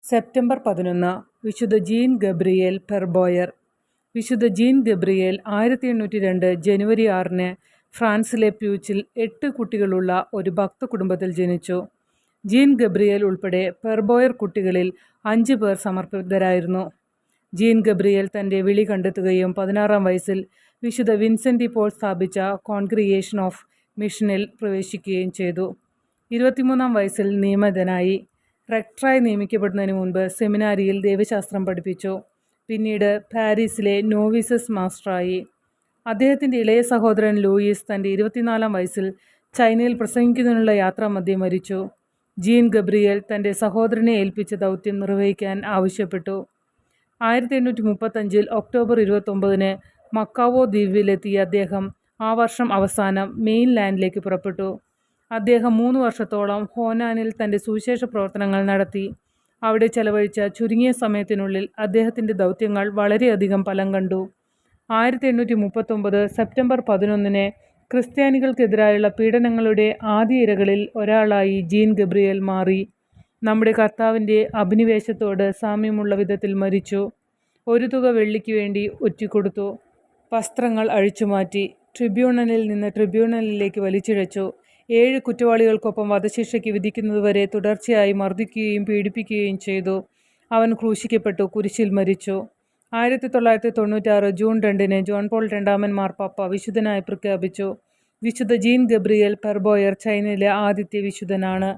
September 11 വിശുദ്ധ gene Gabriel പെർബോയർ. വിശുദ്ധ gene Gabriel 1802 ജനുവരി 6 ഫ്രാൻസിലെ പ്യൂച്ചിൽ 8 കുട്ടികളുള്ള ഒരു ഭക്ത കുടുംബത്തിൽ ജനിച്ചു. ജീൻ ഗബ്രിയേൽ ഉൾപ്പെടെ പെർബോയർ കുട്ടികളിൽ 5 പേർ സമർപ്പിതരായിരുന്നു. ജീൻ ഗബ്രിയേൽ തൻ്റെ വിളി കണ്ടെത്തുകയും 16-ാം വയസ്സിൽ വിശുദ്ധ വിൻസെൻ്റ് പോൾ സ്ഥാപിച്ച കോൺഗ്രിഗേഷൻ ഓഫ് മിഷനിൽ പ്രവേശിക്കുകയും ചെയ്തു. 23-ാം വയസ്സിൽ നിയമിതനായി. റെക്ടറായി നിയമിക്കപ്പെടുന്നതിന് മുൻപ് സെമിനാരിയിൽ ദൈവശാസ്ത്രം പഠിപ്പിച്ചു. പിന്നീട് പാരീസിലെ നോവിസസ് മാസ്റ്ററായി. അദ്ദേഹത്തിൻ്റെ ഇളയ സഹോദരൻ ലൂയിസ് തൻ്റെ 24-ാം വയസ്സിൽ ചൈനയിൽ പ്രസംഗിക്കുന്നതിനുള്ള യാത്രാമധ്യേ മരിച്ചു. ജീൻ ഗബ്രിയേൽ തൻ്റെ സഹോദരനെ ഏൽപ്പിച്ച ദൗത്യം നിർവഹിക്കാൻ ആവശ്യപ്പെട്ടു. 1835 ഒക്ടോബർ 29 മക്കാവോ ദ്വീപിലെത്തിയ അദ്ദേഹം ആ വർഷം അവസാനം മെയിൻലാൻഡിലേക്ക് പുറപ്പെട്ടു. അദ്ദേഹം 3 വർഷത്തോളം ഹോനാനിൽ തൻ്റെ സുവിശേഷ പ്രവർത്തനങ്ങൾ നടത്തി. അവിടെ ചെലവഴിച്ച ചുരുങ്ങിയ സമയത്തിനുള്ളിൽ അദ്ദേഹത്തിൻ്റെ ദൗത്യങ്ങൾ വളരെയധികം ഫലം കണ്ടു. 1839 സെപ്റ്റംബർ 11 ക്രിസ്ത്യാനികൾക്കെതിരായുള്ള പീഡനങ്ങളുടെ ആദ്യ ഇരകളിൽ ഒരാളായി ജീൻ ഗബ്രിയേൽ മാറി. നമ്മുടെ കർത്താവിൻ്റെ അഭിനിവേശത്തോട് സാമ്യമുള്ള വിധത്തിൽ മരിച്ചു. ഒരു തുക വെള്ളിക്ക് വേണ്ടി ഒറ്റിക്കൊടുത്തു. വസ്ത്രങ്ങൾ അഴിച്ചുമാറ്റി. ട്രിബ്യൂണലിൽ നിന്ന് ട്രിബ്യൂണലിലേക്ക് വലിച്ചിഴച്ചു. 7 കുറ്റവാളികൾക്കൊപ്പം വധശിക്ഷയ്ക്ക് വിധിക്കുന്നതുവരെ തുടർച്ചയായി മർദ്ദിക്കുകയും പീഡിപ്പിക്കുകയും ചെയ്തു. അവൻ ക്രൂശിക്കപ്പെട്ടു, കുരിശിൽ മരിച്ചു. 1996 ജൂൺ 2 ജോൺ പോൾ രണ്ടാമൻ മാർപ്പാപ്പ വിശുദ്ധനായി പ്രഖ്യാപിച്ചു. വിശുദ്ധ ജീൻ ഗബ്രിയേൽ പെർബോയർ ചൈനയിലെ ആദ്യത്തെ വിശുദ്ധനാണ്.